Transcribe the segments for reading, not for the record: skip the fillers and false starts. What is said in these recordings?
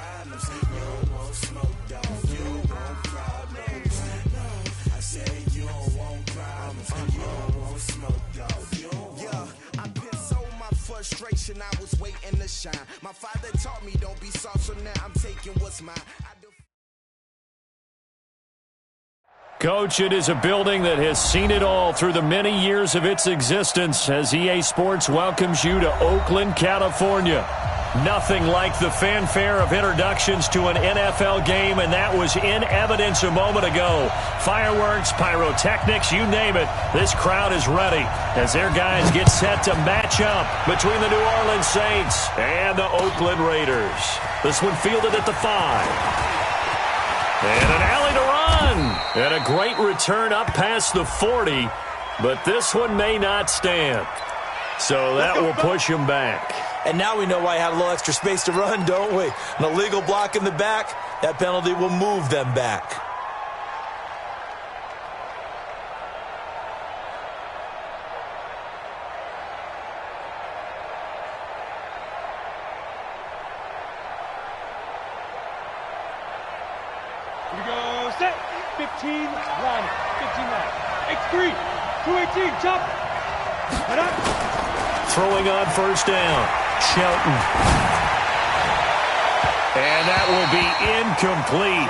problems. You don't want smoke, dog. You don't want problems. I said you don't want problems. You don't want smoke, dog. You don't want. I pissed so my frustration. I was waiting to shine. My father taught me don't be soft, so now I'm taking what's mine. Coach, it is a building that has seen it all through the many years of its existence as EA Sports welcomes you to Oakland, California. Nothing like the fanfare of introductions to an NFL game, and that was in evidence a moment ago. Fireworks, pyrotechnics, you name it. This crowd is ready as their guys get set to match up between the New Orleans Saints and the Oakland Raiders. This one fielded at the 5. And an alley to run. And a great return up past the 40. But this one may not stand. So that will push him back. And now we know why he had a little extra space to run, don't we? An illegal block in the back, that penalty will move them back. Here we go, set, 15, line, 15 line, X3, 218, chop, head up. Throwing on first down, Shelton. And that will be incomplete.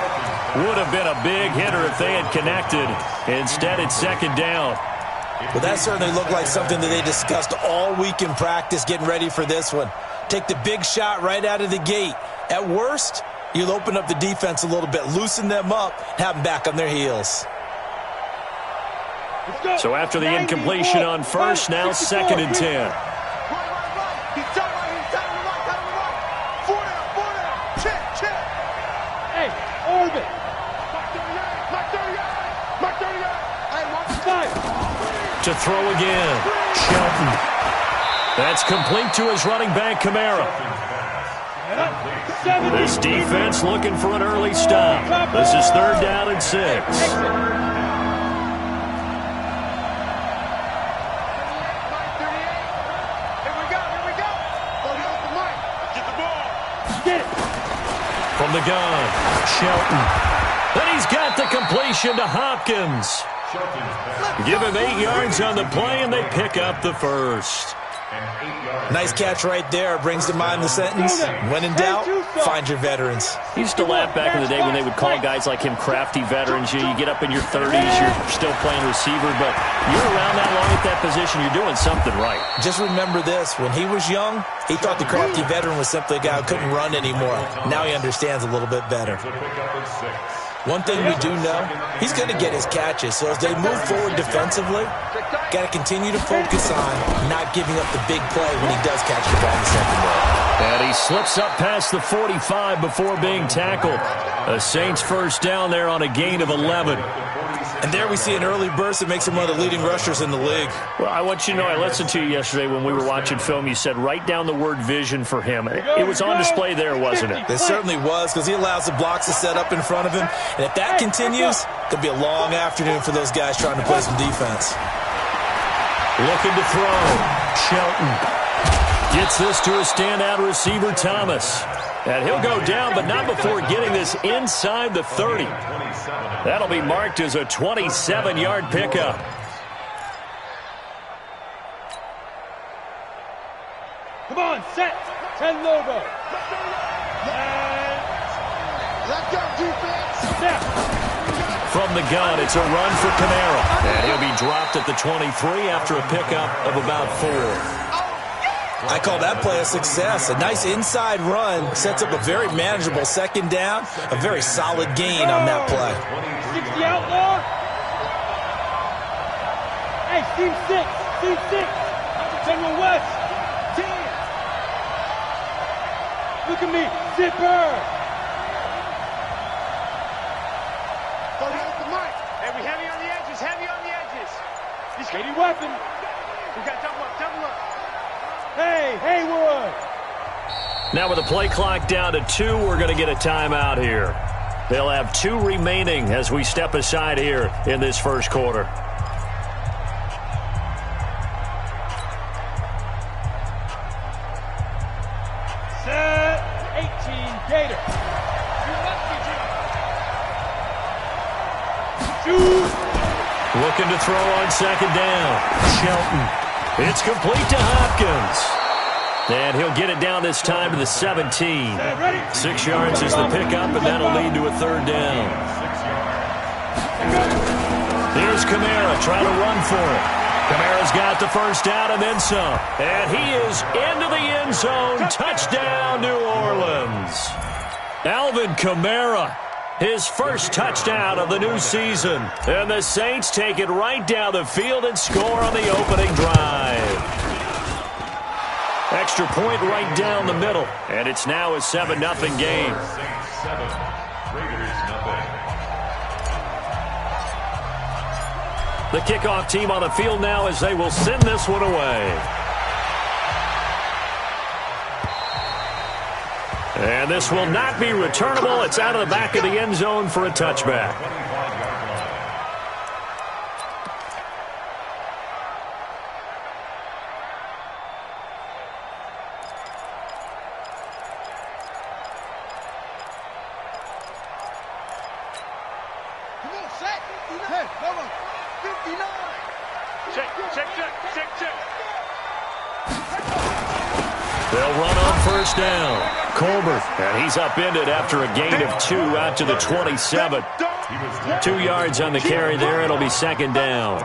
Would have been a big hitter if they had connected. Instead, it's second down. Well, that certainly looked like something that they discussed all week in practice getting ready for this one. Take the big shot right out of the gate. At worst, you'll open up the defense a little bit, loosen them up, have them back on their heels. So after the incompletion on first, now 2nd and 10. Hey, orbit. To throw again, Shelton. That's complete to his running back, Kamara. This defense looking for an early stop. This is 3rd down and 6. From the gun, Shelton. Then he's got the completion to Hopkins. Give him 8 yards on the play, and they pick up the first. Nice catch right there. Brings to mind the sentence, when in doubt, find your veterans. He used to laugh back in the day when they would call guys like him crafty veterans. You get up in your 30s, you're still playing receiver, but you're around that long at that position, you're doing something right. Just remember this. When he was young, he thought the crafty veteran was simply a guy who couldn't run anymore. Now he understands a little bit better. One thing we do know, he's going to get his catches. So as they move forward defensively, got to continue to focus on not giving up the big play when he does catch the ball in the secondary. And he slips up past the 45 before being tackled. A Saints first down there on a gain of 11. And there we see an early burst that makes him one of the leading rushers in the league. Well, I want you to know, I listened to you yesterday when we were watching film. You said write down the word vision for him. It was on display there, wasn't it? It certainly was, because he allows the blocks to set up in front of him. And if that continues, it could be a long afternoon for those guys trying to play some defense. Looking to throw. Shelton gets this to a standout receiver, Thomas. And he'll go down, but not before getting this inside the 30. That'll be marked as a 27-yard pickup. Come on, set, 10 logo. And let's go, defense. Step. From the gun, it's a run for Kamara. And he'll be dropped at the 23 after a pickup of about 4. I call that play a success. A nice inside run sets up a very manageable second down, a very solid gain on that play. 60 outlaw. Hey, team 6, General West. 10. Look at me, zipper. Hey, we heavy on the edges, He's ready weapon. We got double up. Hey, Haywood! Now with the play clock down to 2, we're going to get a timeout here. They'll have 2 remaining as we step aside here in this first quarter. Set, 18, Gator. Shoot. Looking to throw on second down. Shelton. It's complete to Hopkins. And he'll get it down this time to the 17. 6 yards is the pickup, and that'll lead to a third down. Here's Kamara trying to run for it. Kamara's got the first down and then some. And he is into the end zone. Touchdown, New Orleans. Alvin Kamara, his first touchdown of the new season. And the Saints take it right down the field and score on the opening drive. Extra point right down the middle. And it's now a 7-0 game. Saints 7, Raiders nothing. The kickoff team on the field now as they will send this one away. And this will not be returnable. It's out of the back of the end zone for a touchback. They'll run on first down. Colbert, and he's upended after a gain of 2 out to the 27. 2 yards on the carry there. It'll be second down.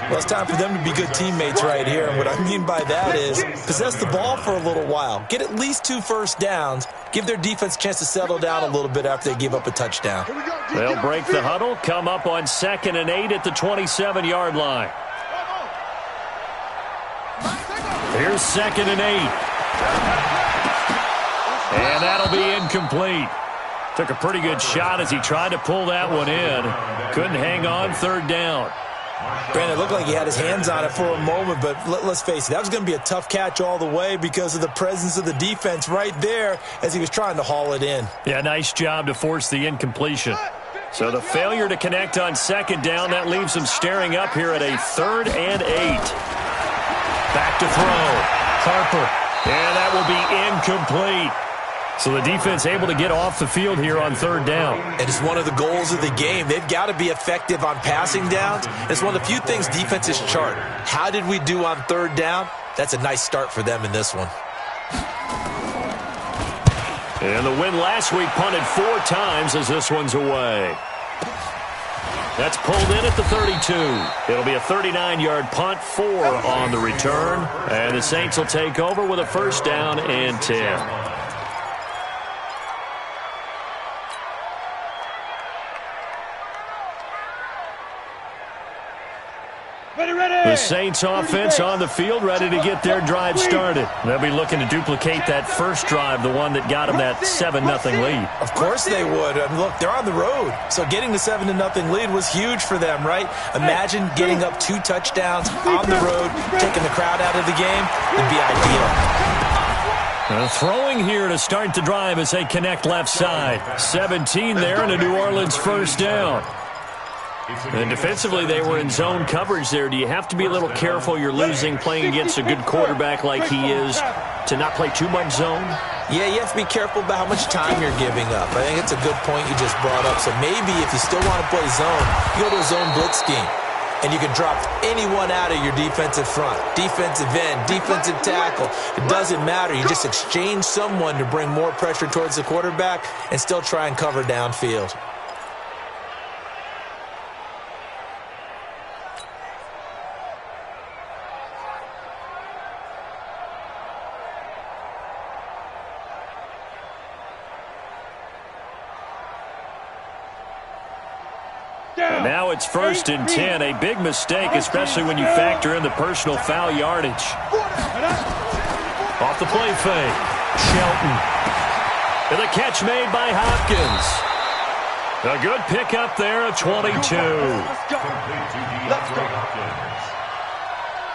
Well, it's time for them to be good teammates right here. And what I mean by that is possess the ball for a little while. Get at least 2 first downs. Give their defense a chance to settle down a little bit after they give up a touchdown. They'll break the huddle, come up on 2nd and 8 at the 27-yard line. Here's 2nd and 8. And that'll be incomplete. Took a pretty good shot as he tried to pull that one in. Couldn't hang on, third down. Brandon, it looked like he had his hands on it for a moment, but let's face it, that was going to be a tough catch all the way because of the presence of the defense right there as he was trying to haul it in. Yeah, nice job to force the incompletion. So the failure to connect on second down, that leaves him staring up here at a 3rd and 8. Back to throw. Harper. And that will be incomplete. So the defense able to get off the field here on third down. And it's one of the goals of the game. They've got to be effective on passing downs. It's one of the few things defenses chart. How did we do on third down? That's a nice start for them in this one. And the win last week punted 4 times as this one's away. That's pulled in at the 32. It'll be a 39-yard punt, 4 on the return. And the Saints will take over with a first down and 10. The Saints offense on the field, ready to get their drive started. They'll be looking to duplicate that first drive, the one that got them that 7-0 lead. Of course they would. And look, they're on the road. So getting the 7-0 lead was huge for them, right? Imagine getting up 2 touchdowns on the road, taking the crowd out of the game. It'd be ideal. Throwing here to start the drive as they connect left side. 17 there and a New Orleans first down. And defensively, they were in zone coverage there. Do you have to be a little careful? You're losing playing against a good quarterback like he is to not play too much zone? Yeah, you have to be careful about how much time you're giving up. I think it's a good point you just brought up. So maybe if you still want to play zone, you go to a zone blitz scheme. And you can drop anyone out of your defensive front. Defensive end, defensive tackle. It doesn't matter. You just exchange someone to bring more pressure towards the quarterback and still try and cover downfield. And now it's 1st and 10. A big mistake, especially when you factor in the personal foul yardage. Off the play fake. Shelton. And the catch made by Hopkins. A good pickup there at 22. Complete to DeAndre Hopkins.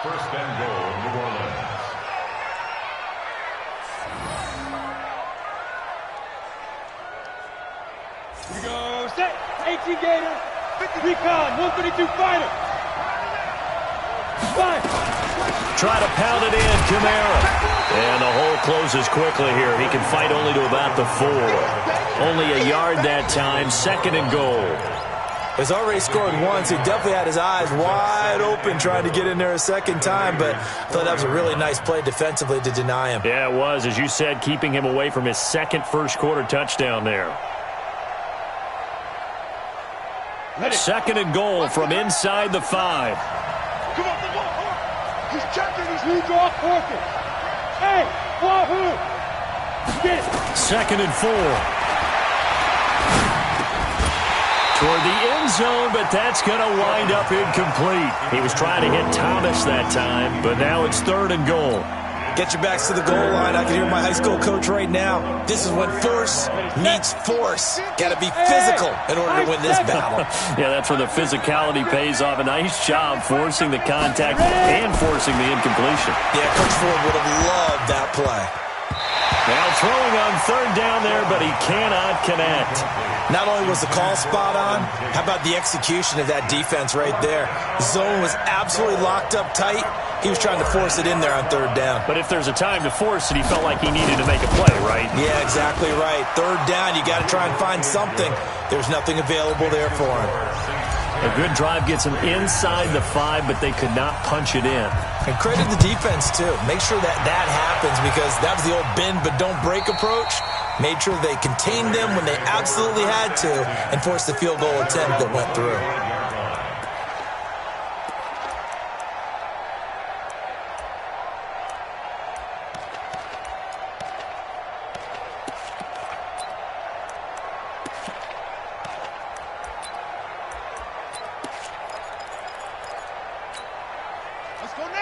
1st and goal, New Orleans. Here we go. Set. 18 Gator. Recon. 132 fighter. 5. try to pound it in. Kamara. And the hole closes quickly here. He can fight only to about the 4. Only a yard that time. 2nd and goal. He's already scored once. He definitely had his eyes wide open trying to get in there a second time, but I thought that was a really nice play defensively to deny him. Yeah, it was. As you said, keeping him away from his second first-quarter touchdown there. 2nd and goal from inside the 5. Come on. He's checking his lead off working. Hey, wahoo! Get it. 2nd and 4. Toward the end zone, but that's going to wind up incomplete. He was trying to hit Thomas that time, but now it's 3rd and goal. Get your backs to the goal line. I can hear my high school coach right now. This is when force meets force. Got to be physical in order to win this battle. Yeah, that's where the physicality pays off. A nice job forcing the contact and forcing the incompletion. Yeah, Coach Ford would have loved that play. Now throwing on 3rd down there, but he cannot connect. Not only was the call spot on, how about the execution of that defense right there? Zone was absolutely locked up tight. He was trying to force it in there on 3rd down. But if there's a time to force it, he felt like he needed to make a play, right? Yeah, exactly right. 3rd down, you got to try and find something. There's nothing available there for him. A good drive gets him inside the 5, but they could not punch it in. And credit the defense, too. Make sure that happens because that was the old bend but don't break approach. Made sure they contained them when they absolutely had to and forced the field goal attempt that went through.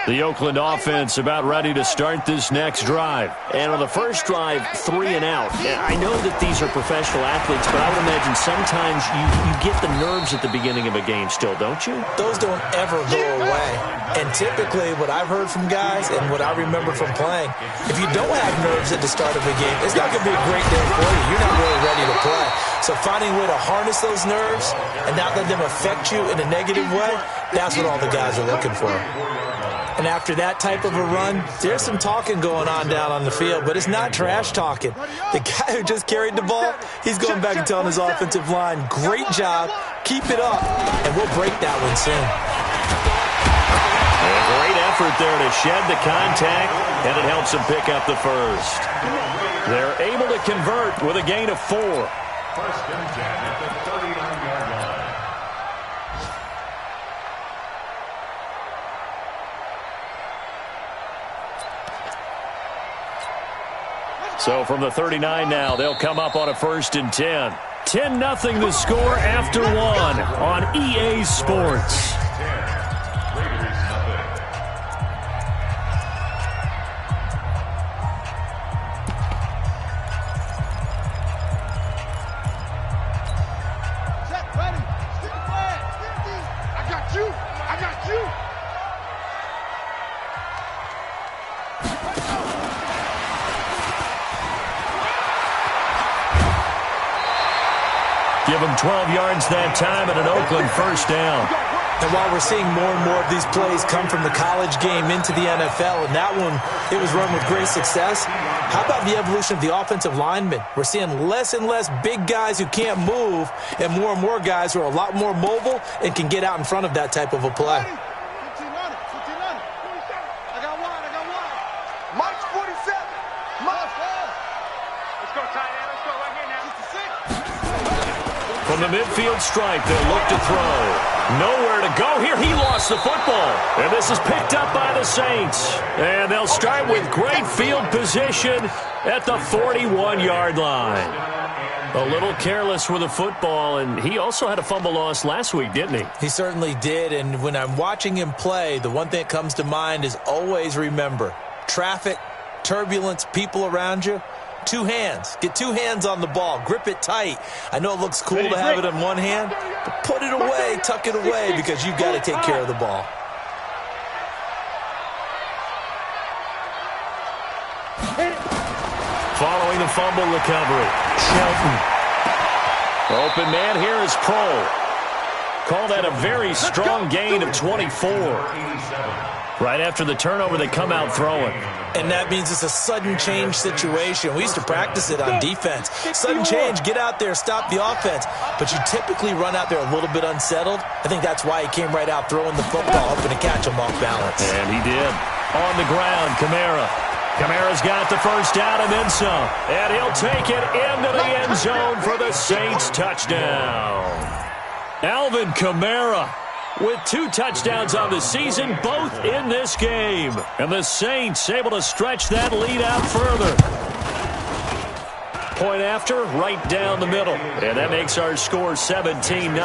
The Oakland offense about ready to start this next drive. And on the first drive, 3 and out. I know that these are professional athletes, but I would imagine sometimes you get the nerves at the beginning of a game still, don't you? Those don't ever go away. And typically what I've heard from guys and what I remember from playing, if you don't have nerves at the start of a game, it's not going to be a great day for you. You're not really ready to play. So finding a way to harness those nerves and not let them affect you in a negative way, that's what all the guys are looking for. And after that type of a run, there's some talking going on down on the field, but it's not trash talking. The guy who just carried the ball, he's going back and telling his offensive line, great job, keep it up, and we'll break that one soon. A great effort there to shed the contact, and it helps him pick up the first. They're able to convert with a gain of 4. 1st and 10 at the 39-yard line. So from the 39 now, they'll come up on a 1st and 10. 10-0 the score after 1 on EA Sports. Give him 12 yards that time and an Oakland 1st down. And while we're seeing more and more of these plays come from the college game into the NFL, and that one, it was run with great success, how about the evolution of the offensive linemen? We're seeing less and less big guys who can't move and more guys who are a lot more mobile and can get out in front of that type of a play. I got one. Mike's 47. Let's go, tight end. Let's go right here now. 66. From the midfield stripe, they'll look to throw. Nowhere to go here. He lost the football. And this is picked up by the Saints. And they'll start with great field position at the 41-yard line. A little careless with the football, and he also had a fumble loss last week, didn't he? He certainly did, and when I'm watching him play, the one thing that comes to mind is always remember, traffic, turbulence, people around you, 2 hands. Get 2 hands on the ball. Grip it tight. I know it looks cool to have it in one hand, but put it away, tuck it away, because you've got to take care of the ball. Following the fumble recovery, Shelton. Open man here is Pro. Call that a very strong gain of 24. Right after the turnover, they come out throwing. And that means it's a sudden change situation. We used to practice it on defense. Sudden change, get out there, stop the offense. But you typically run out there a little bit unsettled. I think that's why he came right out throwing the football, hoping to catch him off balance. And he did. On the ground, Kamara's got the first down and then some. And he'll take it into the end zone for the Saints touchdown. Alvin Kamara with 2 touchdowns on the season, both in this game. And the Saints able to stretch that lead out further. Point after, right down the middle. And that makes our score 17-0.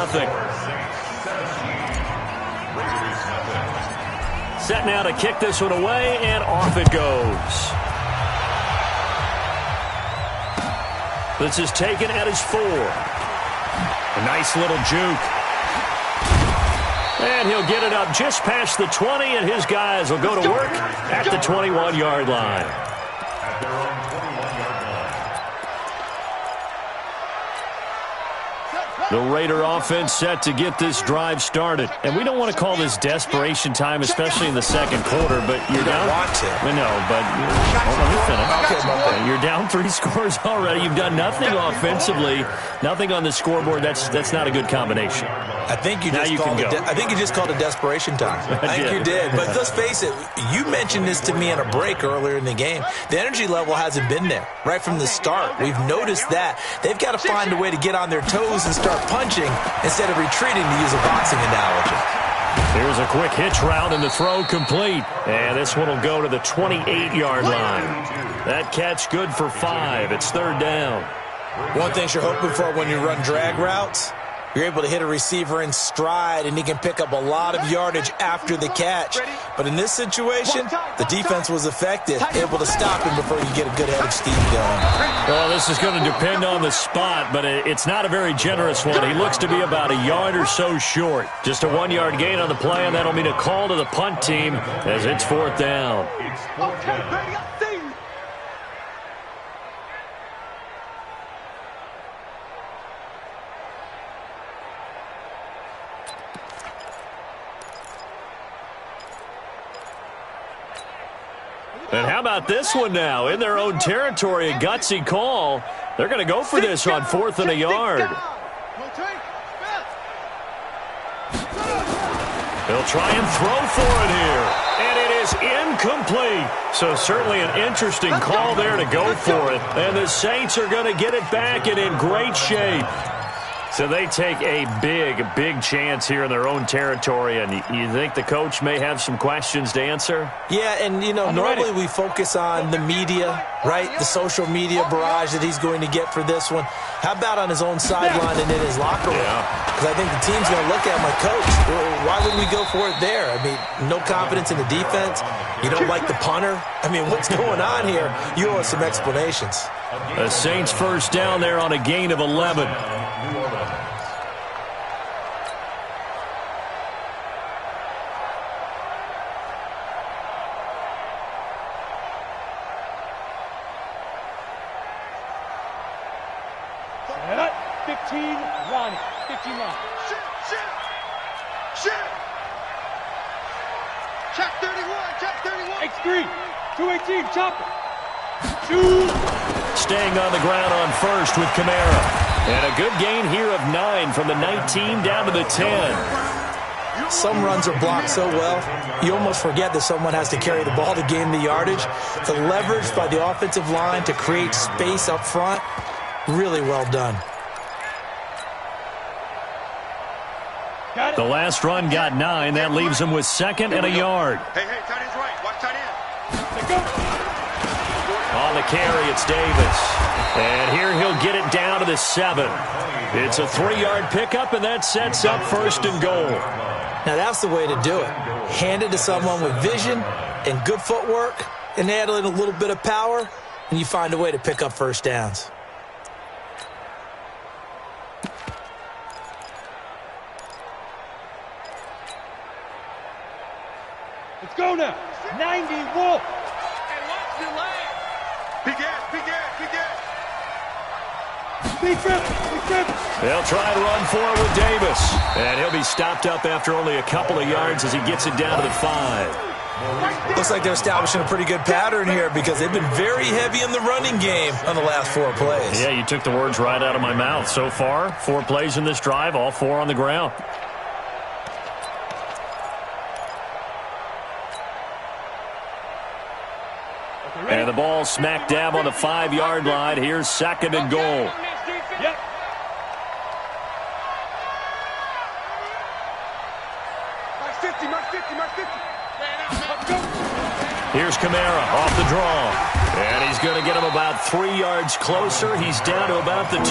Set now to kick this one away, and off it goes. This is taken at his 4. A nice little juke. And he'll get it up just past the 20, and his guys will go to work at the 21-yard line. At their own 21-yard line. The Raider offense set to get this drive started. And we don't want to call this desperation time, especially in the second quarter, but you're down. Want to. I know, but hold on, let me finish. Okay. You're down 3 scores already. You've done nothing offensively, nothing on the scoreboard. That's not a good combination. I think you just called it desperation time. I think you did. But let's face it, you mentioned this to me in a break earlier in the game. The energy level hasn't been there right from the start. We've noticed that. They've got to find a way to get on their toes and start punching instead of retreating, to use a boxing analogy. Here's a quick hitch route and the throw complete. And this one will go to the 28-yard line. That catch good for 5. It's 3rd down. One thing you're hoping for when you run drag routes, you're able to hit a receiver in stride, and he can pick up a lot of yardage after the catch. But in this situation, the defense was effective, able to stop him before you get a good head of steam going. Well, this is going to depend on the spot, but it's not a very generous one. He looks to be about a yard or so short. Just a 1-yard gain on the play, and that'll mean a call to the punt team as it's 4th down. And how about this one now? In their own territory, a gutsy call. They're going to go for this on 4th and a yard. They'll try and throw for it here. And it is incomplete. So certainly an interesting call there to go for it. And the Saints are going to get it back and in great shape. So they take a big chance here in their own territory, and you think the coach may have some questions to answer? Yeah, and, normally we focus on the media, right? The social media barrage that he's going to get for this one. How about on his own sideline and in his locker room? Because I think the team's going to look at him like, Coach, why would we go for it there? I mean, no confidence in the defense. You don't like the punter. I mean, what's going on here? You owe us some explanations. The Saints first down there on a gain of 11. Staying on the ground on first with Kamara. And a good gain here of 9 from the 19 down to the 10. Some runs are blocked so well, you almost forget that someone has to carry the ball to gain the yardage. The leverage by the offensive line to create space up front, really well done. The last run got 9. That leaves him with 2nd and a yard. Hey, tight end's right. Watch tight end. On the carry, it's Davis. And here he'll get it down to the 7. It's a 3-yard pickup, and that sets up 1st and goal. Now that's the way to do it. Hand it to someone with vision and good footwork and add in a little bit of power, and you find a way to pick up 1st downs. Let's go now. 90 Wolf. And watch the leg. Big ass. Big trip. They'll try and run for it with Davis. And he'll be stopped up after only a couple of yards as he gets it down to the 5. Looks like they're establishing a pretty good pattern here because they've been very heavy in the running game on the last 4 plays. Yeah, you took the words right out of my mouth. So far, 4 plays in this drive, all 4 on the ground. And the ball smack dab on the 5-yard line. Here's 2nd and goal. Yep. Here's Kamara off the draw. And he's going to get him about 3 yards closer. He's down to about the 2.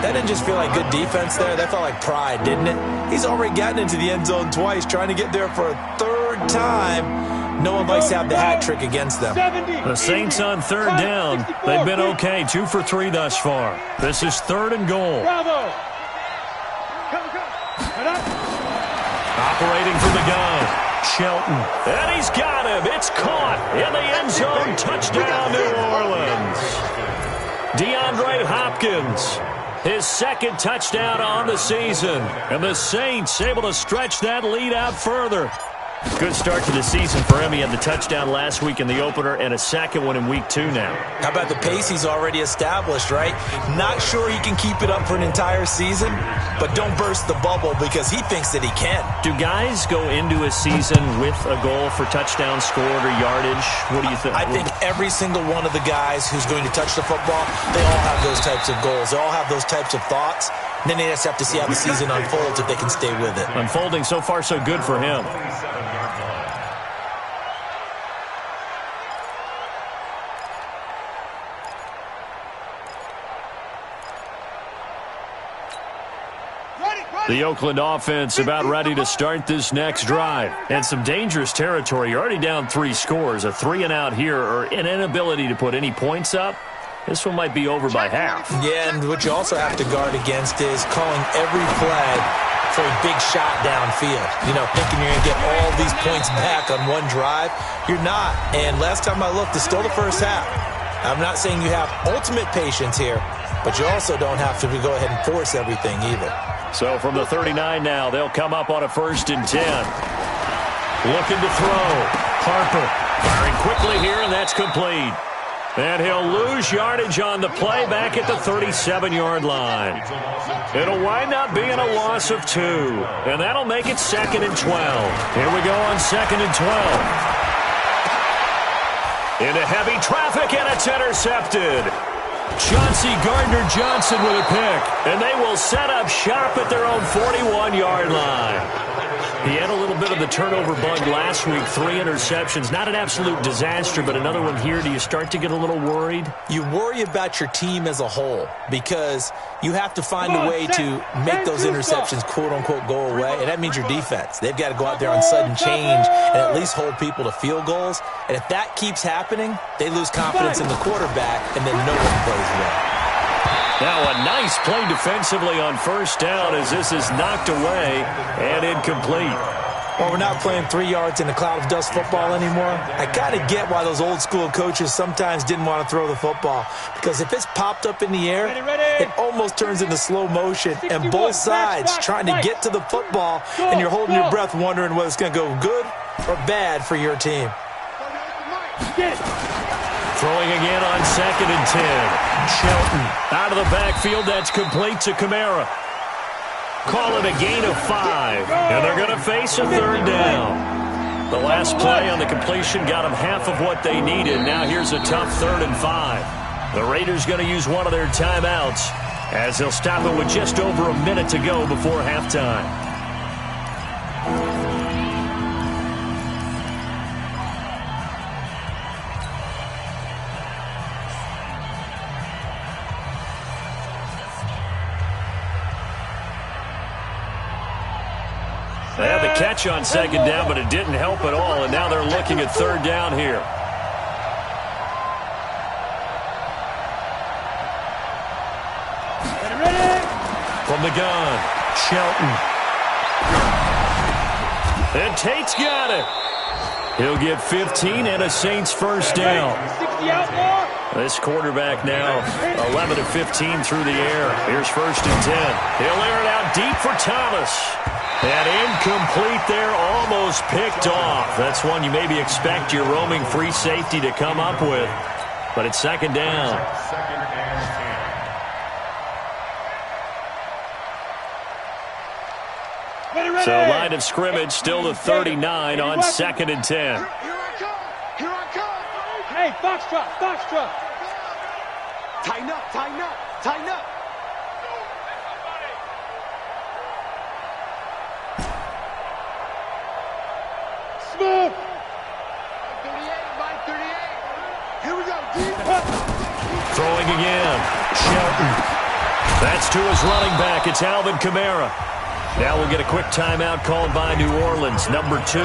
That didn't just feel like good defense there. That felt like pride, didn't it? He's already gotten into the end zone twice, trying to get there for a 3rd time. No one likes to have the hat trick against them. The Saints on 3rd down. They've been okay, 2 for 3 thus far. This is 3rd and goal. Bravo. Operating from the gun. Shelton. And he's got him. It's caught in the end zone. Touchdown, New Orleans. DeAndre Hopkins. His 2nd touchdown on the season. And the Saints able to stretch that lead out further. Good start to the season for him. He had the touchdown last week in the opener and a 2nd one in week 2 now. How about the pace he's already established, right? Not sure he can keep it up for an entire season, but don't burst the bubble because he thinks that he can. Do guys go into a season with a goal for touchdown scored or yardage? What do you think? I think every single one of the guys who's going to touch the football, they all have those types of goals. They all have those types of thoughts. And then they just have to see how the season unfolds if they can stay with it. Unfolding so far so good for him. The Oakland offense about ready to start this next drive. And some dangerous territory. You're already down 3 scores. A 3-and-out here or an inability to put any points up. This one might be over by half. Yeah, and what you also have to guard against is calling every play for a big shot downfield. You know, thinking you're going to get all these points back on one drive. You're not. And last time I looked, it's still the first half. I'm not saying you have ultimate patience here, but you also don't have to go ahead and force everything either. So from the 39 now, they'll come up on a 1st and 10. Looking to throw. Harper firing quickly here, and that's complete. And he'll lose yardage on the play back at the 37-yard line. It'll wind up being a loss of 2. And that'll make it 2nd and 12. Here we go on 2nd and 12. Into heavy traffic, and it's intercepted. Chauncey Gardner-Johnson with a pick. And they will set up shop at their own 41-yard line. He had a little bit of the turnover bug last week. 3 interceptions. Not an absolute disaster, but another one here. Do you start to get a little worried? You worry about your team as a whole because you have to find a way to make those interceptions, quote-unquote, go away. And that means your defense. They've got to go out there on sudden change and at least hold people to field goals. And if that keeps happening, they lose confidence in the quarterback, and then no one plays well. Now a nice play defensively on 1st down as this is knocked away and incomplete. Well, we're not playing 3 yards in a cloud of dust football anymore. I kind of get why those old school coaches sometimes didn't want to throw the football. Because if it's popped up in the air, it almost turns into slow motion. And both sides trying to get to the football, and you're holding your breath wondering whether it's going to go good or bad for your team. Throwing again on 2nd and 10. Shelton out of the backfield. That's complete to Kamara. Call it a gain of 5. And they're going to face a 3rd down. The last play on the completion got them half of what they needed. Now here's a tough 3rd and 5. The Raiders going to use one of their timeouts as they'll stop it with just over a minute to go before halftime. They had the catch on 2nd down, but it didn't help at all, and now they're looking at 3rd down here. From the gun, Shelton. And Tate's got it. He'll get 15 and a Saints 1st down. This quarterback now 11 of 15 through the air. Here's 1st and 10. He'll air it out deep for Thomas. And incomplete there, almost picked off. That's one you maybe expect your roaming free safety to come up with. But it's second down. Second and 10. So line of scrimmage still to 39 on second and 10. Here I come. Here I come. Hey, foxtrot, foxtrot. Tighten up, tighten up, tighten up. Smooth. 38, Mike, 38. Here we go, deep. Throwing again. Shelton. That's to his running back. It's Alvin Kamara. Now we'll get a quick timeout called by New Orleans, number 2,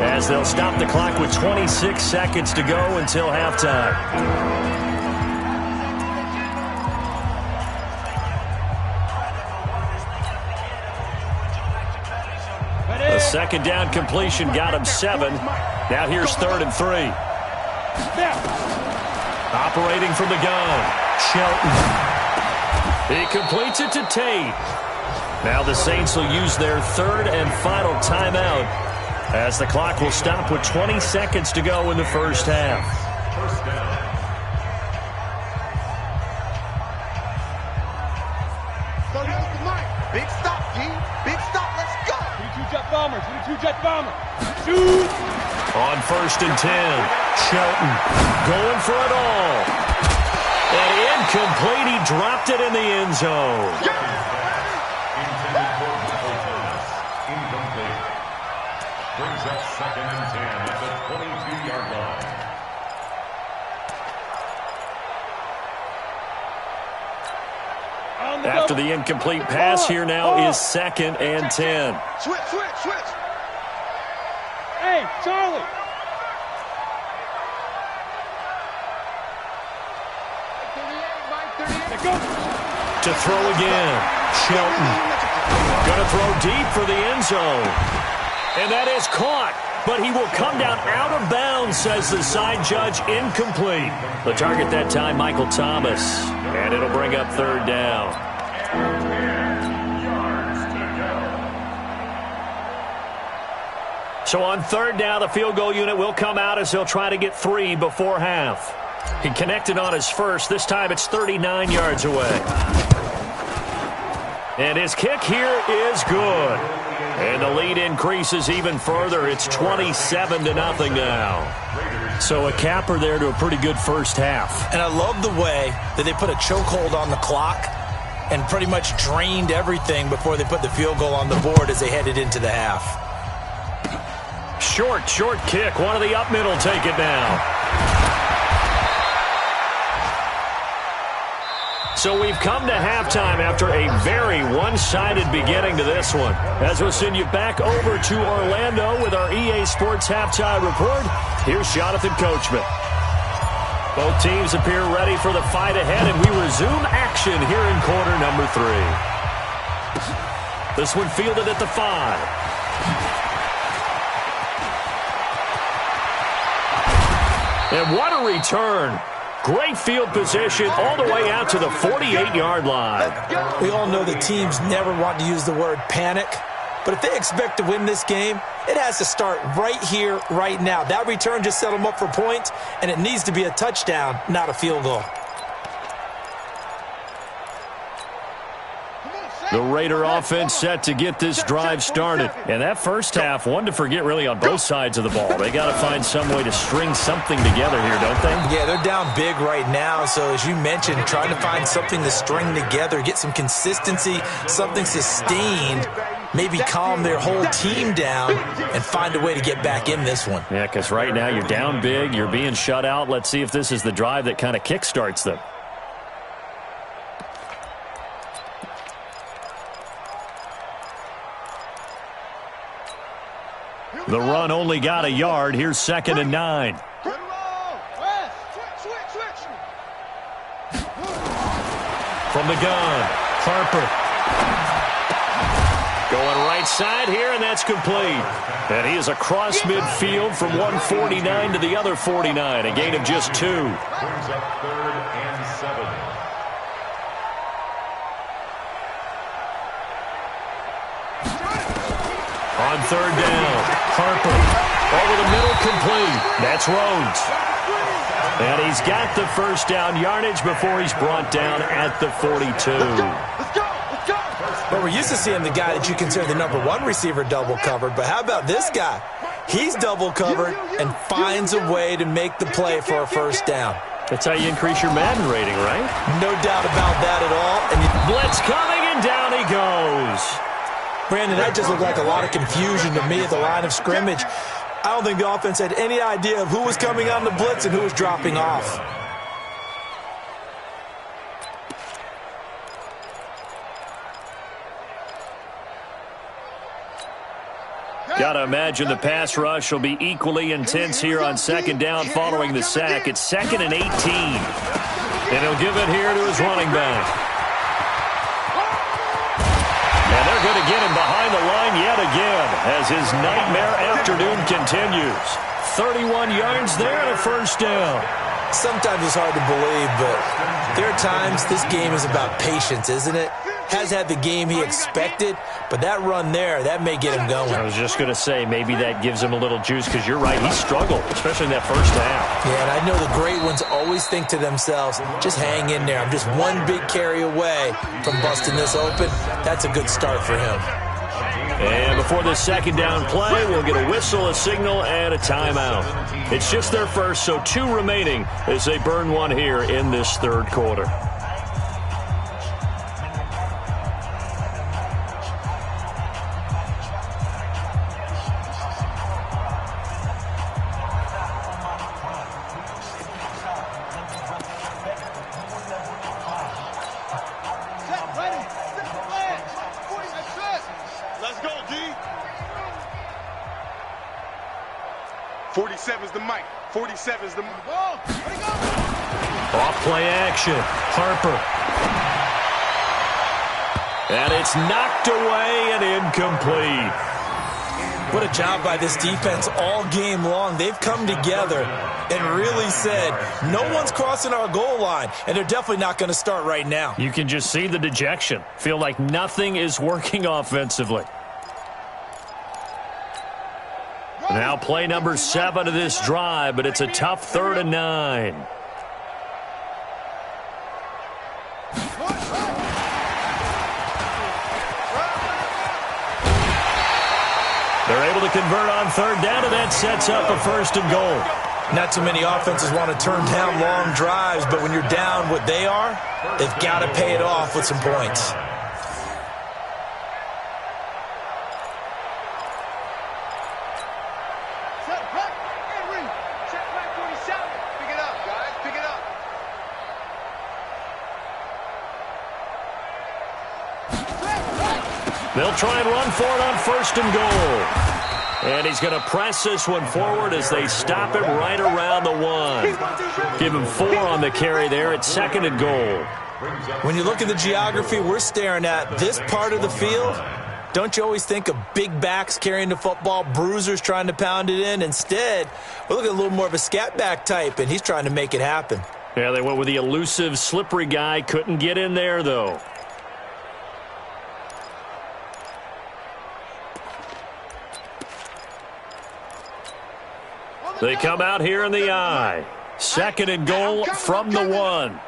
as they'll stop the clock with 26 seconds to go until halftime. The second down completion got him 7. Now here's 3rd and 3. Operating from the gun, Shelton. He completes it to Tate. Now the Saints will use their 3rd and final timeout as the clock will stop with 20 seconds to go in the first half. First down. So here's the mic. Big stop, G. Big stop. Let's go. 22 jet bombers. 22 jet bombers. Shoot. On 1st and 10, Shelton going for it all. And incomplete. He dropped it in the end zone. Intended for double pass. Incomplete. Brings up second and 10 at the 22-yard line. After the incomplete pass, here now is 2nd and 10. Switch, switch, switch. Hey, Charlie. To throw again, Shelton. Going to throw deep for the end zone. And that is caught, but he will come down out of bounds, says the side judge, incomplete. The target that time, Michael Thomas. And it'll bring up 3rd down. 10 yards to go. So on 3rd down, the field goal unit will come out as they'll try to get 3 before half. He connected on his first. This time it's 39 yards away. And his kick here is good. And the lead increases even further. It's 27-0 now. So a capper there to a pretty good first half. And I love the way that they put a chokehold on the clock and pretty much drained everything before they put the field goal on the board as they headed into the half. Short kick. One of the up middle take it now. So we've come to halftime after a very one-sided beginning to this one. As we'll send you back over to Orlando with our EA Sports Halftime Report, here's Jonathan Coachman. Both teams appear ready for the fight ahead, and we resume action here in quarter number 3. This one fielded at the 5. And what a return. Great field position all the way out to the 48-yard line. We all know the teams never want to use the word panic, but if they expect to win this game, it has to start right here, right now. That return just set them up for points, and it needs to be a touchdown, not a field goal. The Raider offense set to get this drive started. And that first half, one to forget really on both sides of the ball. They got to find some way to string something together here, don't they? Yeah, they're down big right now. So as you mentioned, trying to find something to string together, get some consistency, something sustained, maybe calm their whole team down and find a way to get back in this one. Yeah, because right now you're down big, you're being shut out. Let's see if this is the drive that kind of kickstarts them. The run only got a yard. Here's 2nd and 9. From the gun, Harper. Going right side here, and that's complete. And he is across midfield from 149 to the other 49, a gain of just 2. Brings up 3rd and 7. On third down, Harper. Over the middle, complete. That's Rhodes. And he's got the first down yardage before he's brought down at the 42. But we're used to seeing the guy that you consider the #1 receiver double covered. But how about this guy? He's double covered and finds a way to make the play for a first down. That's how you increase your Madden rating, right? No doubt about that at all. And blitz coming, and down he goes. Brandon, that just looked like a lot of confusion to me at the line of scrimmage. I don't think the offense had any idea of who was coming on the blitz and who was dropping off. Got to imagine the pass rush will be equally intense here on second down following the sack. It's 2nd and 18. And he'll give it here to his running back. And they're going to get him behind the line yet again as his nightmare afternoon continues. 31 yards there and a first down. Sometimes it's hard to believe, but there are times this game is about patience, isn't it? Has had the game he expected, but that run there, that may get him going. I was just going to say, maybe that gives him a little juice, because you're right, he struggled, especially in that first half. Yeah, and I know the great ones always think to themselves, just hang in there. I'm just one big carry away from busting this open. That's a good start for him. And before this second down play, we'll get a whistle, a signal, and a timeout. It's just their first, so 2 remaining as they burn one here in this third quarter. Let's go, D. 47's the mic. 47's the ball. Off play action. Harper. And it's knocked away and incomplete. What a job by this defense all game long. They've come together and really said, no one's crossing our goal line, and they're definitely not going to start right now. You can just see the dejection. Feel like nothing is working offensively. Now play number 7 of this drive, but it's a tough 3rd and 9. They're able to convert on 3rd down, and that sets up a 1st and goal. Not too many offenses want to turn down long drives, but when you're down what they are, they've got to pay it off with some points. They'll try and run for it on 1st and goal. And he's going to press this one forward as they stop it right around the 1. Give him 4 on the carry there at 2nd and goal. When you look at the geography we're staring at, this part of the field, don't you always think of big backs carrying the football, bruisers trying to pound it in? Instead, we're looking at a little more of a scat back type, and he's trying to make it happen. Yeah, they went with the elusive, slippery guy. Couldn't get in there, though. They come out here in the eye. 2nd and goal from the 1.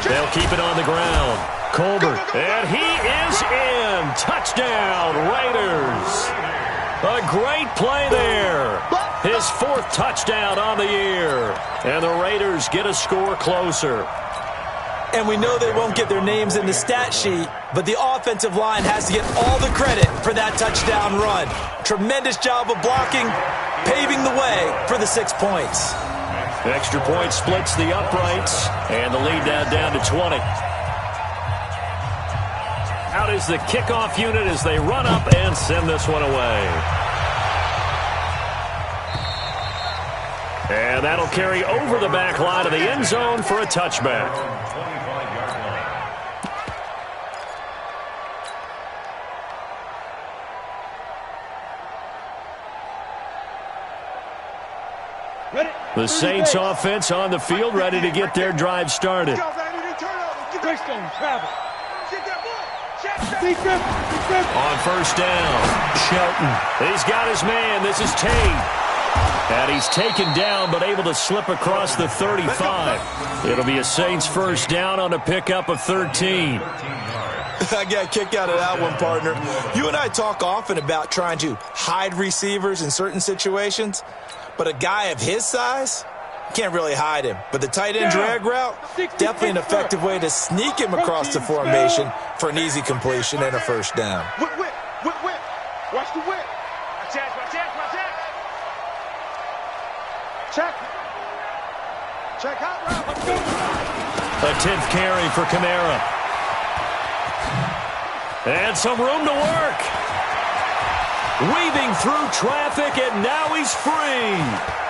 They'll keep it on the ground. Colbert, and he is in. Touchdown, Raiders. A great play there. His 4th touchdown on the year. And the Raiders get a score closer. And we know they won't get their names in the stat sheet, but the offensive line has to get all the credit for that touchdown run. Tremendous job of blocking, paving the way for the 6 points. Extra point splits the uprights, and the lead now down to 20. Out is the kickoff unit as they run up and send this one away. And that'll carry over the back line of the end zone for a touchback. The Saints offense on the field, ready to get their drive started. Greystone, travel. Get that ball. Check. On first down, Shelton. He's got his man. This is Tate. And he's taken down, but able to slip across the 35. It'll be a Saints first down on a pickup of 13. I got a kick out of that one, partner. You and I talk often about trying to hide receivers in certain situations, but a guy of his size, can't really hide him. But the tight end drag route, definitely an effective way to sneak him across the formation for an easy completion and a first down. Whip. Watch the whip. Watch that. Check out route. Let's go. A 10th carry for Kamara. And some room to work. Weaving through traffic, and now he's free.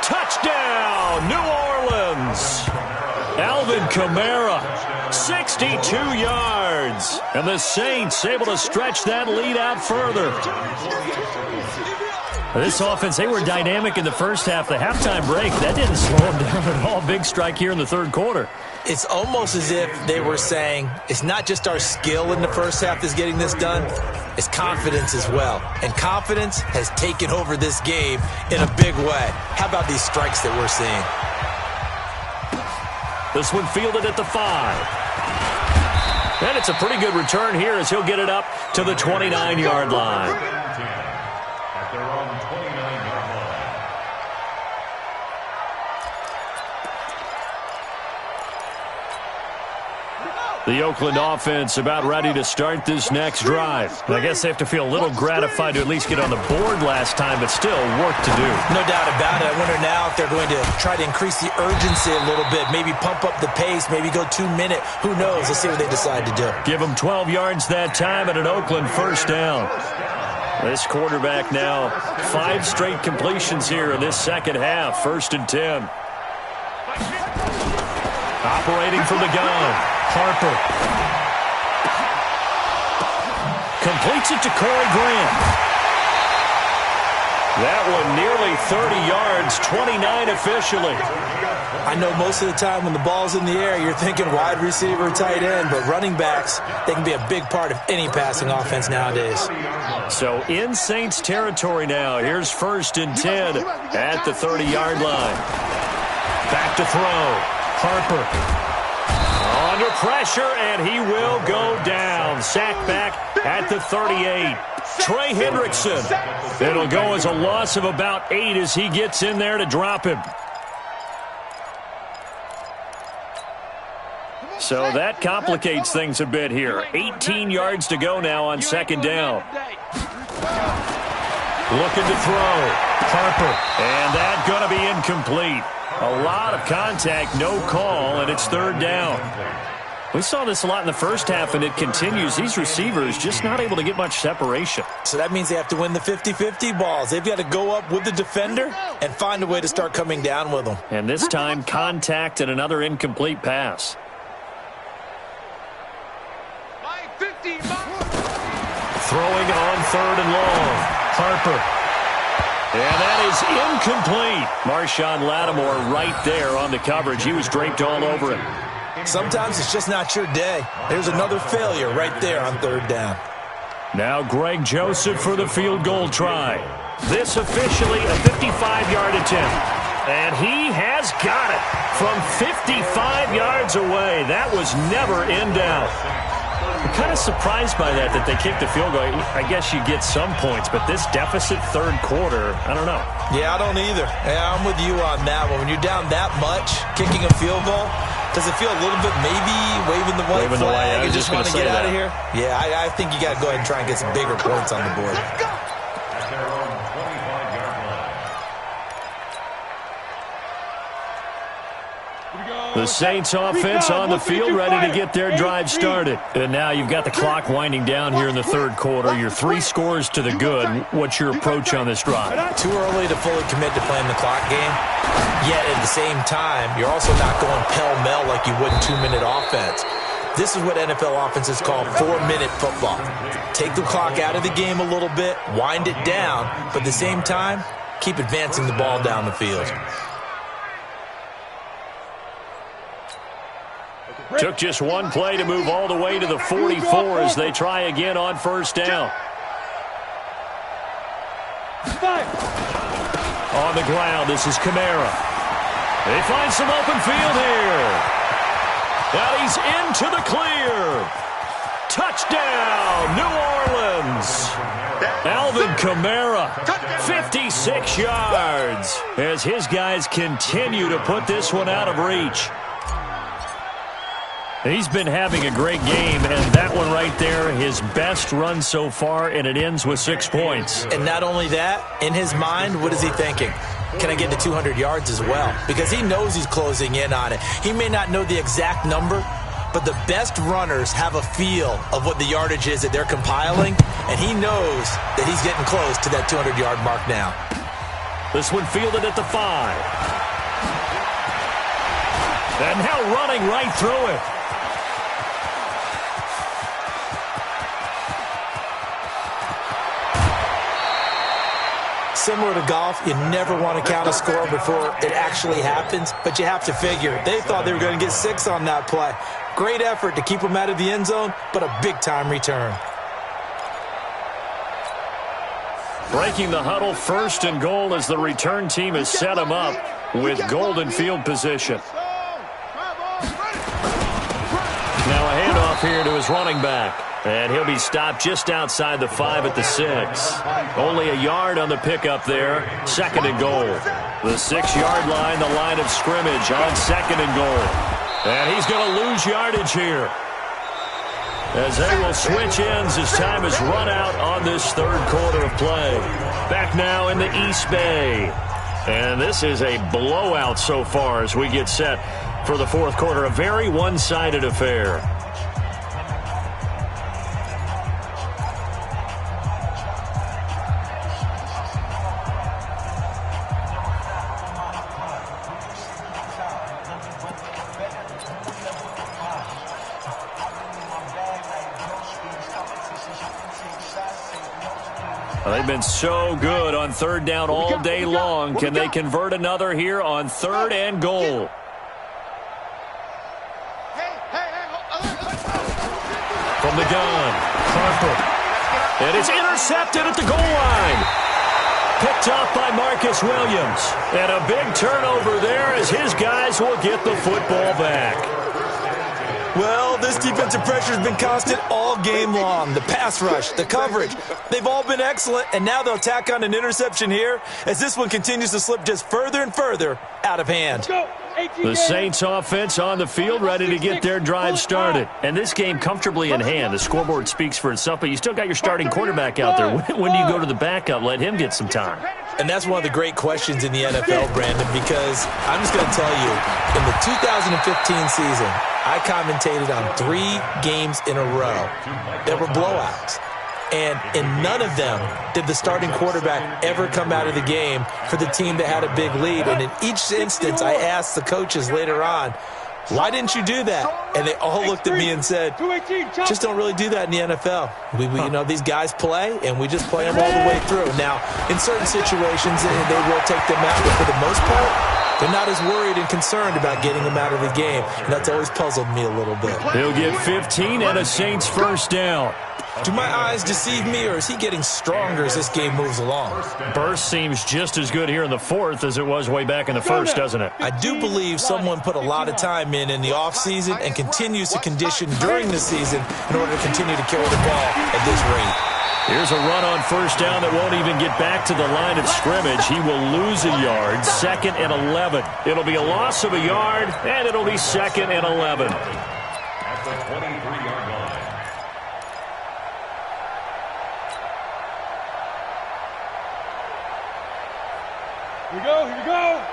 Touchdown, New Orleans. Alvin Kamara, 62 yards. And the Saints able to stretch that lead out further. This offense, they were dynamic in the first half. The halftime break, that didn't slow them down at all. Big strike here in the third quarter. It's almost as if they were saying, it's not just our skill in the first half that's getting this done, it's confidence as well. And confidence has taken over this game in a big way. How about these strikes that we're seeing? This one fielded at the 5. And it's a pretty good return here as he'll get it up to the 29-yard line. At their own 29-yard line. The Oakland offense about ready to start this next drive. I guess they have to feel a little gratified to at least get on the board last time, but still work to do. No doubt about it. I wonder now if they're going to try to increase the urgency a little bit, maybe pump up the pace, maybe go 2-minute. Who knows? Let's see what they decide to do. Give them 12 yards that time at an Oakland first down. This quarterback now 5 straight completions here in this second half. 1st and 10. Operating from the gun. Harper. Completes it to Corey Grant. That one nearly 30 yards, 29 officially. I know most of the time when the ball's in the air, you're thinking wide receiver, tight end, but running backs, they can be a big part of any passing offense nowadays. So in Saints territory now. Here's 1st and 10 at the 30-yard line. Back to throw. Harper. Under pressure, and he will go down. Sacked back at the 38. Trey Hendrickson. It'll go as a loss of about 8 as he gets in there to drop him. So that complicates things a bit here. 18 yards to go now on 2nd down. Looking to throw. Harper. And that's going to be incomplete. A lot of contact, no call, and it's 3rd down. We saw this a lot in the first half, and it continues. These receivers just not able to get much separation. So that means they have to win the 50-50 balls. They've got to go up with the defender and find a way to start coming down with them. And this time, contact and another incomplete pass. Throwing on 3rd and long. Harper. And that is incomplete. Marshawn Lattimore right there on the coverage. He was draped all over him. Sometimes it's just not your day. There's another failure right there on 3rd down. Now Greg Joseph for the field goal try. This officially a 55-yard attempt. And he has got it from 55 yards away. That was never in doubt. I'm kind of surprised by that they kicked the field goal. I guess you get some points, but this deficit 3rd quarter, I don't know. Yeah, I don't either. Yeah, I'm with you on that one. When you're down that much, kicking a field goal, does it feel a little bit maybe waving the white flag and just want to get out of here? Yeah, I think you got to go ahead and try and get some bigger points on the board. The Saints offense on the field ready to get their drive started. And now you've got the clock winding down here in the 3rd quarter. You're 3 scores to the good. What's your approach on this drive? Too early to fully commit to playing the clock game. Yet at the same time, you're also not going pell-mell like you would in 2-minute offense. This is what NFL offenses call 4-minute football. Take the clock out of the game a little bit, wind it down, but at the same time, keep advancing the ball down the field. Took just one play to move all the way to the 44 as they try again on first down. On the ground, this is Kamara. They find some open field here. Now he's into the clear. Touchdown, New Orleans. Alvin Kamara, 56 yards, as his guys continue to put this one out of reach. He's been having a great game, and that one right there, his best run so far, and it ends with 6 points. And not only that, in his mind, what is he thinking? Can I get to 200 yards as well? Because he knows he's closing in on it. He may not know the exact number, but the best runners have a feel of what the yardage is that they're compiling, and he knows that he's getting close to that 200-yard mark now. This one fielded at the 5. And now running right through it. Similar to golf, you never want to count a score before it actually happens, but you have to figure they thought they were going to get 6 on that play. Great effort to keep them out of the end zone, but a big-time return. Breaking the huddle, first and goal as the return team has set him up with golden field position. Now a handoff here to his running back. And he'll be stopped just outside the 5 at the 6. Only a yard on the pickup there. Second and goal. The 6-yard line, the line of scrimmage on second and goal. And he's going to lose yardage here, as they will switch ends as time has run out on this third quarter of play. Back now in the East Bay. And this is a blowout so far as we get set for the fourth quarter. A very one-sided affair. They've been so good on third down all day long. Can they convert another here on third and goal? From the gun, Harper. And it's intercepted at the goal line. Picked up by Marcus Williams. And a big turnover there as his guys will get the football back. Well, this defensive pressure has been constant all game long. The pass rush, the coverage, they've all been excellent, and now they'll tack on an interception here as this one continues to slip just further and further out of hand. The Saints offense on the field, ready to get their drive started. And this game comfortably in hand. The scoreboard speaks for itself, but you still got your starting quarterback out there. When do you go to the backup? Let him get some time. And that's one of the great questions in the NFL, Brandon, because I'm just going to tell you, in the 2015 season, I commentated on 3 games in a row that were blowouts. And in none of them did the starting quarterback ever come out of the game for the team that had a big lead. And in each instance, I asked the coaches later on, why didn't you do that? And they all looked at me and said, just don't really do that in the NFL. We you know, these guys play, and we just play them all the way through. Now, in certain situations, they will take them out, but for the most part, they're not as worried and concerned about getting them out of the game. And that's always puzzled me a little bit. He'll get 15 and a Saints first down. Do my eyes deceive me, or is he getting stronger as this game moves along? Burst seems just as good here in the fourth as it was way back in the first, doesn't it? I do believe someone put a lot of time in the offseason and continues to condition during the season in order to continue to carry the ball at this rate. Here's a run on first down that won't even get back to the line of scrimmage. He will lose a yard, second and 11. It'll be a loss of a yard, and it'll be second and 11. At the 23-yard line. Here we go.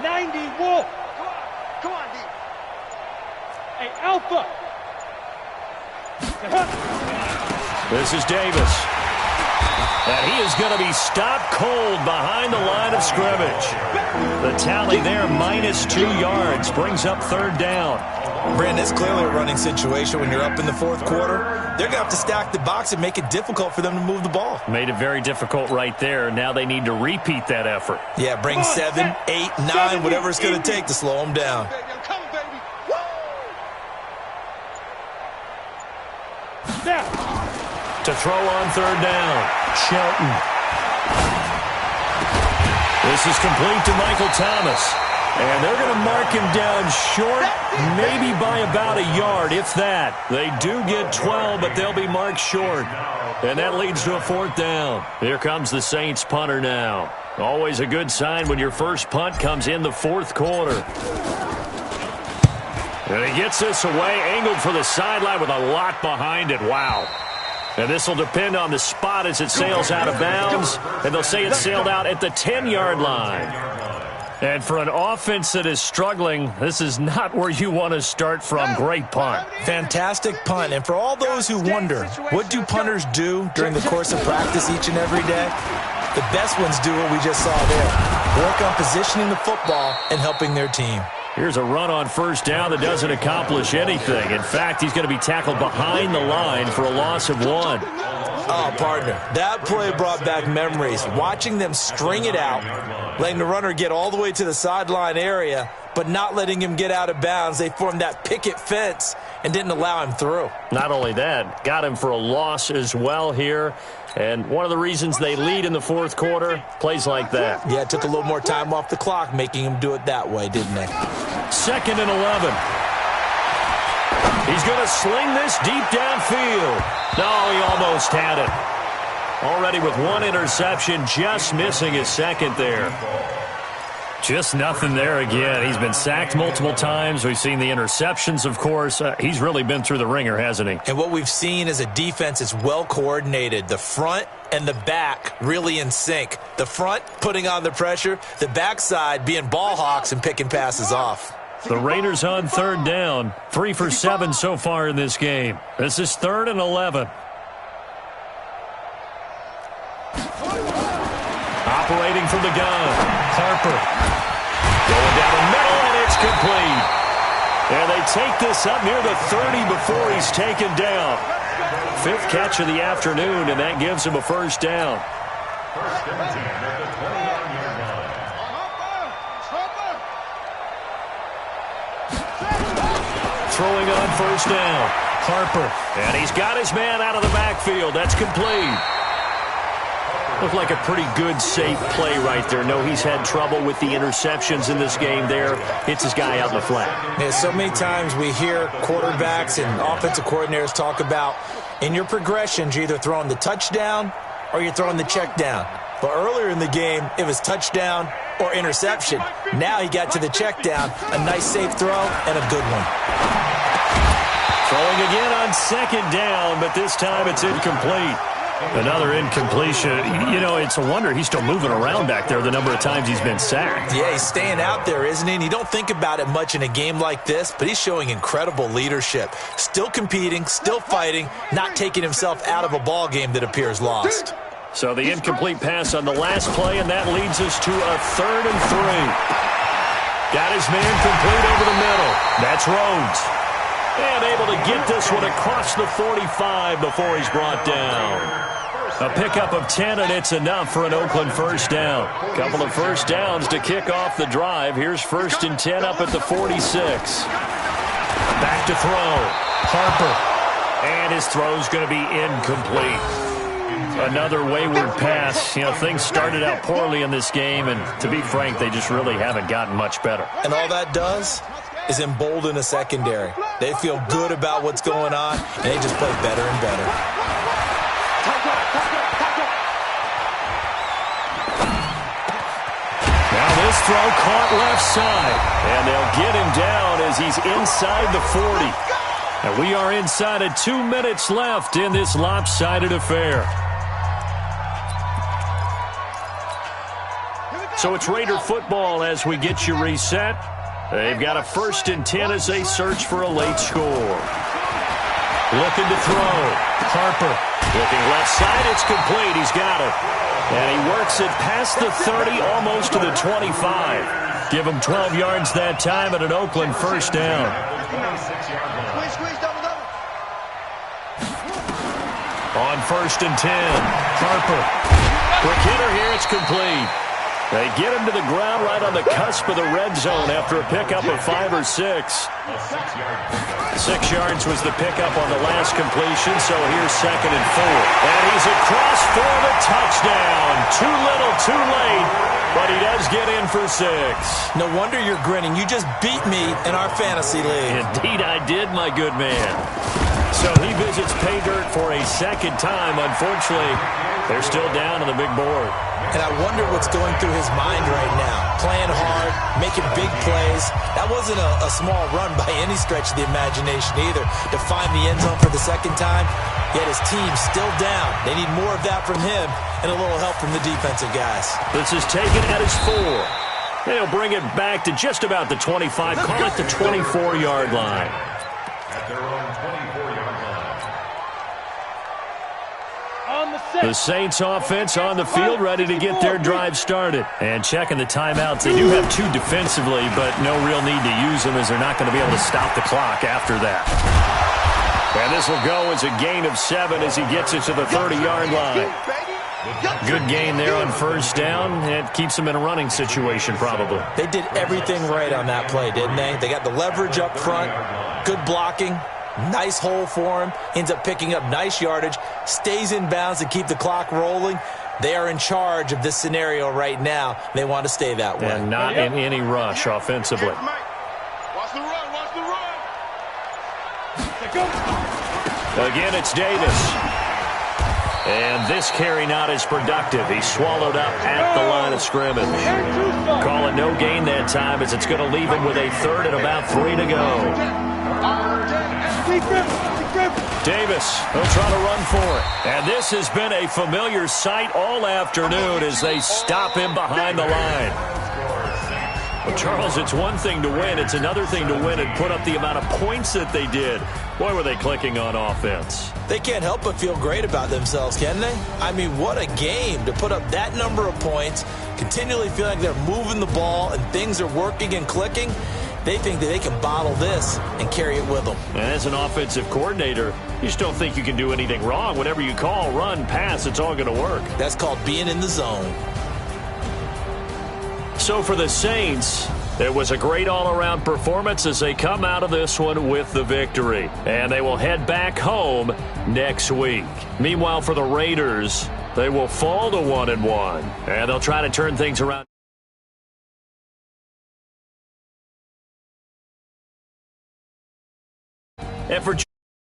90 Wolf. Come on, D. Hey, Alpha. This is Davis. And he is going to be stopped cold behind the line of scrimmage. The tally there, -2 yards, brings up third down. Brandon, it's clearly a running situation when you're up in the fourth quarter. They're going to have to stack the box and make it difficult for them to move the ball. Made it very difficult right there. Now they need to repeat that effort. Yeah, bring 7, 8, 9, whatever it's going to take to slow them down. To throw on third down, Shelton. This is complete to Michael Thomas. And they're going to mark him down short, maybe by about a yard, if that. They do get 12, but they'll be marked short. And that leads to a fourth down. Here comes the Saints punter now. Always a good sign when your first punt comes in the fourth quarter. And he gets this away, angled for the sideline with a lot behind it. Wow. And this will depend on the spot as it sails out of bounds. And they'll say it sailed out at the 10-yard line. And for an offense that is struggling, this is not where you want to start from. Great punt. Fantastic punt. And for all those who wonder, what do punters do during the course of practice each and every day? The best ones do what we just saw there. Work on positioning the football and helping their team. Here's a run on first down that doesn't accomplish anything. In fact, he's going to be tackled behind the line for a loss of 1. Oh, partner, that play brought back memories. Watching them string it out, letting the runner get all the way to the sideline area, but not letting him get out of bounds. They formed that picket fence and didn't allow him through. Not only that, got him for a loss as well here. And one of the reasons they lead in the fourth quarter, plays like that. Yeah, it took a little more time off the clock, making him do it that way, didn't they? 2nd and 11. He's going to sling this deep downfield. No, he almost had it. Already with 1 interception, just missing his second there. Just nothing there again. He's been sacked multiple times. We've seen the interceptions, of course. He's really been through the ringer, hasn't he? And what we've seen is a defense that's well coordinated. The front and the back really in sync. The front putting on the pressure, the backside being ball hawks and picking passes off. The Raiders on third down. 3 for 7 so far in this game. This is 3rd and 11. Operating from the gun, Harper. Going down the middle, and it's complete. And they take this up near the 30 before he's taken down. 5th catch of the afternoon, and that gives him a first down. First and 10 at the 29-yard line. Throwing on first down, Harper. And he's got his man out of the backfield. That's complete. Looked like a pretty good, safe play right there. No, he's had trouble with the interceptions in this game there. Hits his guy out in the flat. Yeah, so many times we hear quarterbacks and offensive coordinators talk about, in your progressions, you're either throwing the touchdown or you're throwing the check down. But earlier in the game, it was touchdown or interception. Now he got to the check down, a nice safe throw, and a good one. Throwing again on 2nd down, but this time it's incomplete. Another incompletion. You know, it's a wonder he's still moving around back there the number of times he's been sacked. Yeah, he's staying out there, isn't he? And you don't think about it much in a game like this, but he's showing incredible leadership. Still competing, still fighting, not taking himself out of a ball game that appears lost. So the incomplete pass on the last play, and that leads us to a 3rd and 3. Got his man complete over the middle. That's Rhodes. And able to get this one across the 45 before he's brought down. A pickup of 10, and it's enough for an Oakland first down. Couple of first downs to kick off the drive. Here's 1st and 10 up at the 46. Back to throw. Harper. And his throw's going to be incomplete. Another wayward pass. You know, things started out poorly in this game, and to be frank, they just really haven't gotten much better. And all that does is embolden a secondary. They feel good about what's going on, and they just play better and better. Now this throw caught left side, and they'll get him down as he's inside the 40. And we are inside of 2 minutes left in this lopsided affair. So it's Raider football as we get you reset. They've got a 1st and 10 as they search for a late score. Looking to throw. Harper. Looking left side. It's complete. He's got it. And he works it past the 30, almost to the 25. Give him 12 yards that time at an Oakland first down. On 1st and 10. Harper. Quick hitter here. It's complete. They get him to the ground right on the cusp of the red zone after a pickup of 5 or 6. 6 yards was the pickup on the last completion, so here's 2nd and 4. And he's across for the touchdown. Too little, too late, but he does get in for 6. No wonder you're grinning. You just beat me in our fantasy league. Indeed I did, my good man. So he visits pay dirt for a 2nd time. Unfortunately, they're still down on the big board. And I wonder what's going through his mind right now. Playing hard, making big plays. That wasn't a small run by any stretch of the imagination either. To find the end zone for the 2nd time, yet his team's still down. They need more of that from him and a little help from the defensive guys. This is taken at his 4. They'll bring it back to just about the 25. Call it the 24-yard line. At their own 24-yard line. The Saints offense on the field, ready to get their drive started. And checking the timeouts. They do have 2 defensively, but no real need to use them as they're not going to be able to stop the clock after that. And this will go as a gain of 7 as he gets it to the 30-yard line. Good gain there on 1st down. It keeps them in a running situation probably. They did everything right on that play, didn't they? They got the leverage up front, good blocking. Nice hole for him. Ends up picking up nice yardage. Stays in bounds to keep the clock rolling. They are in charge of this scenario right now. They want to stay that way. And not in any rush offensively. Watch the run. Watch the run. Again, it's Davis. And this carry not as productive. He's swallowed up at the line of scrimmage. Call it no gain that time as it's going to leave him with a 3rd and about 3 to go. Davis, he'll try to run for it. And this has been a familiar sight all afternoon as they stop him behind the line. Well, Charles, it's one thing to win. It's another thing to win and put up the amount of points that they did. Boy, were they clicking on offense. They can't help but feel great about themselves, can they? I mean, what a game to put up that number of points, continually feeling like they're moving the ball and things are working and clicking. They think that they can bottle this and carry it with them. And as an offensive coordinator, you just don't think you can do anything wrong. Whatever you call, run, pass, it's all going to work. That's called being in the zone. So for the Saints, it was a great all-around performance as they come out of this one with the victory. And they will head back home next week. Meanwhile, for the Raiders, they will fall to 1-1. And they'll try to turn things around. And for